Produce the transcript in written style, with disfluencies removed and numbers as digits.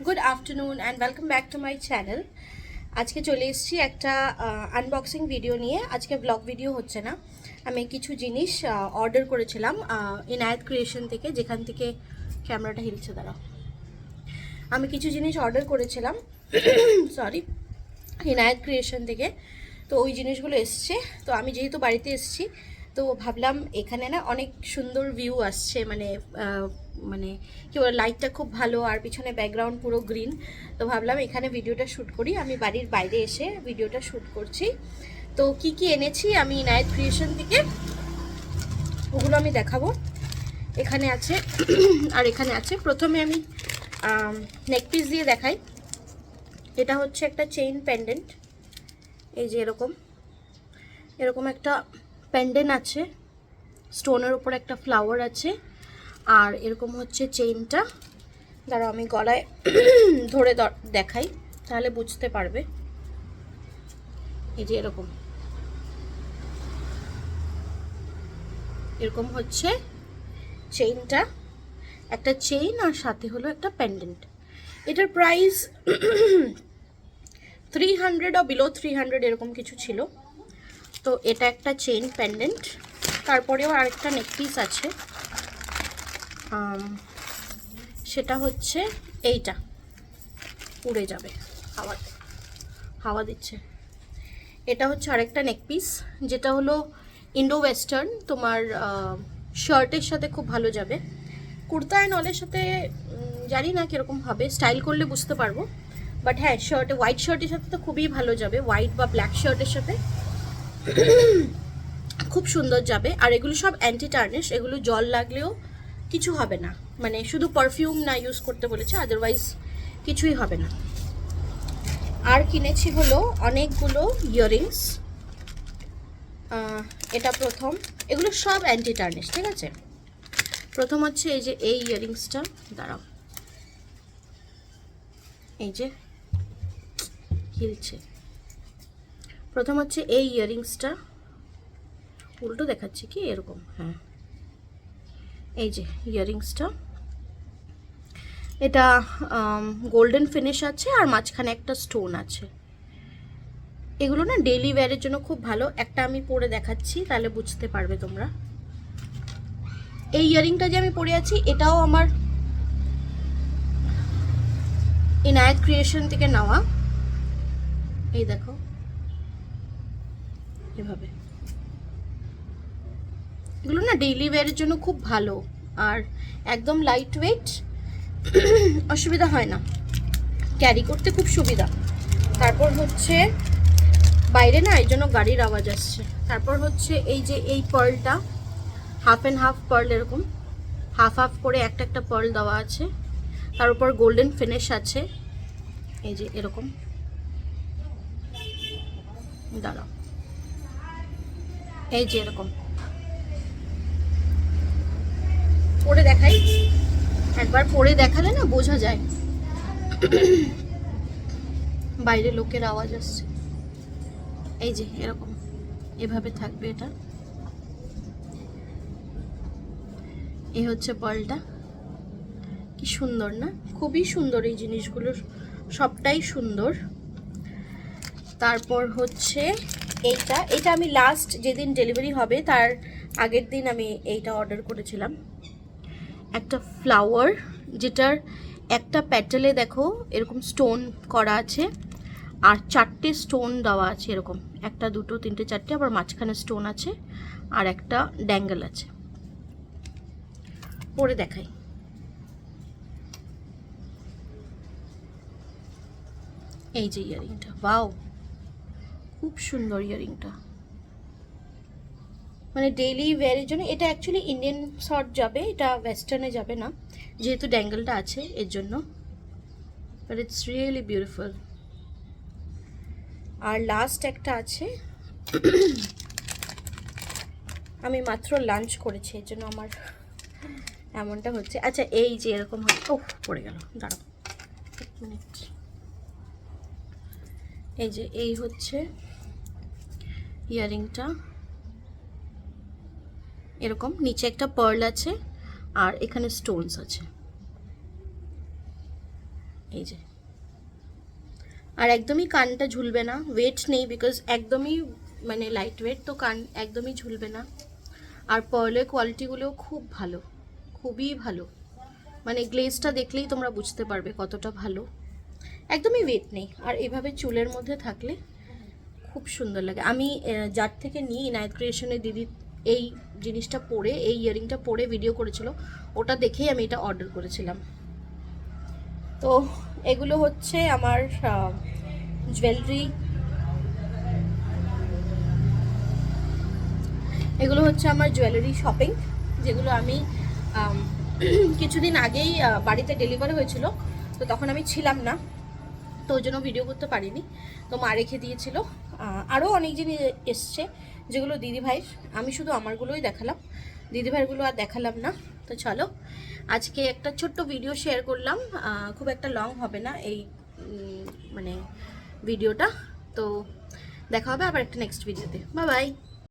Good afternoon and welcome back to my channel. আজকে চলে এসেছি একটা আনবক্সিং ভিডিও নিয়ে। আজকে ব্লগ ভিডিও হচ্ছে না, আমি কিছু জিনিস অর্ডার করেছিলাম ইনায়েত ক্রিয়েশন থেকে, যেখান থেকে ক্যামেরাটা হিলছে দ্বারা আমি কিছু জিনিস অর্ডার করেছিলাম সরি, ইনায়েত ক্রিয়েশন থেকে। তো ওই জিনিসগুলো এসছে। তো আমি যেহেতু বাড়িতে এসেছি, তো ভাবলাম এখানে না অনেক সুন্দর ভিউ আসছে, মানে মানে কি বলে, লাইটটা খুব ভালো আর পিছনে ব্যাকগ্রাউন্ড পুরো গ্রিন। তো ভাবলাম এখানে ভিডিওটা শ্যুট করি। আমি বাড়ির বাইরে এসে ভিডিওটা শ্যুট করছি। তো কি কি এনেছি আমি ইনায়েত ক্রিয়েশন থেকে ওগুলো আমি দেখাবো। এখানে আছে আর এখানে আছে। প্রথমে আমি নেকপিস দিয়ে দেখাই। এটা হচ্ছে একটা চেইন পেন্ডেন্ট। এই যে এরকম এরকম একটা পেন্ডেন্ট আছে, স্টোনের উপর একটা ফ্লাওয়ার আছে, আর এরকম হচ্ছে চেইনটা। দাঁড়াও আমি গলায় ধরে দেখাই, তাহলে বুঝতে পারবে। এই যে এরকম এরকম হচ্ছে চেইনটা, একটা চেইন আর সাথে হলো একটা পেন্ডেন্ট। এটার প্রাইস 300 বা বিলো 300 এরকম কিছু ছিল। তো এটা একটা চেইন পেন্ডেন্ট। তারপরেও আরেকটা নেকপিস আছে, সেটা হচ্ছে এইটা। উড়ে যাবে, হাওয়া দিচ্ছে। এটা হচ্ছে আরেকটা নেকপিস, যেটা হলো ইন্ডো ওয়েস্টার্ন। তোমার শার্টের সাথে খুব ভালো যাবে, কুর্তা অ্যান্ড অলের সাথে জানি না কীরকম হবে, স্টাইল করলে বুঝতে পারবো। বাট হ্যাঁ, শার্টে, হোয়াইট শার্টের সাথে তো খুবই ভালো যাবে, হোয়াইট বা ব্ল্যাক শার্টের সাথে খুব সুন্দর যাবে। আর এগুলো সব অ্যান্টি টার্নিশ, এগুলো জল লাগলেও কিছু হবে না, মানে শুধু পারফিউম না ইউজ করতে বলেছে, আদারওয়াইজ কিছুই হবে না। আর কিনেছি হলো অনেকগুলো ইয়াররিংস। এটা প্রথম, এগুলো সব অ্যান্টি টার্নিশ, ঠিক আছে। প্রথম হচ্ছে এই যে এই ইয়াররিংসটা, দাঁড়াও, এই যে হিলছে। প্রথম হচ্ছে এই ইয়াররিংসটা, উল্টো দেখাচ্ছি কি এরকম, হ্যাঁ এই যে ইয়াররিংসটা। এটা গোল্ডেন ফিনিশ আছে আর মাঝখানে একটা স্টোন আছে। এগুলো না ডেইলি ওয়্যারের জন্য খুব ভালো। একটা আমি পরে দেখাচ্ছি, তাহলে বুঝতে পারবে তোমরা। এই ইয়াররিংটা যে আমি পরে আছি, এটাও আমার ইনায়েত ক্রিয়েশন থেকে নেওয়া। এই দেখো, এভাবে। এগুলো না ডেইলি ওয়্যারের জন্য খুব ভালো আর একদম লাইট ওয়েট, অসুবিধা হয় না, ক্যারি করতে খুব সুবিধা। তারপর হচ্ছে বাইরে না, এই জন্য গাড়ির আওয়াজ আসছে। তারপর হচ্ছে এই যে এই পার্লটা, হাফ অ্যান্ড হাফ পার্ল, এরকম হাফ হাফ করে একটা একটা পার্ল দেওয়া আছে। তার উপর গোল্ডেন ফিনিশ আছে, এই যে এরকম। দাঁড়াও, এই যে এরকম পরে দেখাই। একবার পরে দেখালে না বোঝা যায়। বাইরে লোকের আওয়াজ আসছে। এই যে এরকম, এভাবে থাকবে এটা। এই হচ্ছে পার্লটা, কি সুন্দর না, খুবই সুন্দর। এই জিনিসগুলোর সবটাই সুন্দর। তারপর হচ্ছে এইটা আমি লাস্ট যেদিন ডেলিভারি হবে তার আগের দিন আমি এইটা অর্ডার করেছিলাম। একটা ফ্লাওয়ার, যেটার একটা প্যাটেলে দেখো এরকম স্টোন করা আছে, আর চারটে স্টোন দেওয়া আছে, এরকম একটা দুটো তিনটে চারটে, আবার মাঝখানে স্টোন আছে আর একটা ড্যাঙ্গেল আছে। পরে দেখাই। এই যে ইয়াররিংটা, ওয়াও, খুব সুন্দর ইয়াররিংটা। মানে ডেইলি ওয়্যারের জন্য এটা অ্যাকচুয়ালি ইন্ডিয়ান শর্ট যাবে, এটা ওয়েস্টার্নে যাবে না, যেহেতু ড্যাঙ্গেলটা আছে এর জন্য। But it's really beautiful. আর লাস্ট একটা আছে, আমি মাত্র লাঞ্চ করেছি এর জন্য আমার এমনটা হচ্ছে। আচ্ছা, এই যে এরকম হয়, ও পড়ে গেল, দাঁড়াও এক মিনিট। এই যে এই হচ্ছে ইয়াররিংটা, এরকম নিচে একটা পার্ল আছে আর এখানে স্টোনস আছে। এই যে, আর একদমই কানটা ঝুলবে না, ওয়েট নেই, বিকজ একদমই মানে লাইট ওয়েট, তো কান একদমই ঝুলবে না। আর পার্লের কোয়ালিটিগুলো খুব ভালো, খুবই ভালো, মানে গ্লেজটা দেখলেই তোমরা বুঝতে পারবে কতটা ভালো। একদমই ওয়েট নেই, আর এভাবে চুলের মধ্যে থাকলে খুব সুন্দর লাগে। আমি যার থেকে নিই, ইনায়েত ক্রিয়েশনের দিদি এই জিনিসটা পরে, এই ইয়ারিংটা পরে ভিডিও করেছিল, ওটা দেখেই আমি এটা অর্ডার করেছিলাম। তো এগুলো হচ্ছে আমার জুয়েলারি, এগুলো হচ্ছে আমার জুয়েলারি শপিং, যেগুলো আমি কিছুদিন আগেই বাড়িতে ডেলিভারি হয়েছিল, তো তখন আমি ছিলাম না, তো ওই জন্য ভিডিও করতে পারিনি, তো মা রেখে দিয়েছিল। আরও অনেক জিনিস এসছে যেগুলো দিদিভাইয়ের, আমি শুধু আমারগুলোই দেখালাম, দিদিভাইয়েরগুলো আর দেখালাম না। তো চলো আজকে একটা ছোট্ট ভিডিও শেয়ার করলাম, খুব একটা লং হবে না এই মানে ভিডিওটা। তো দেখা হবে আবার একটা নেক্সট ভিডিওতে। Bye bye.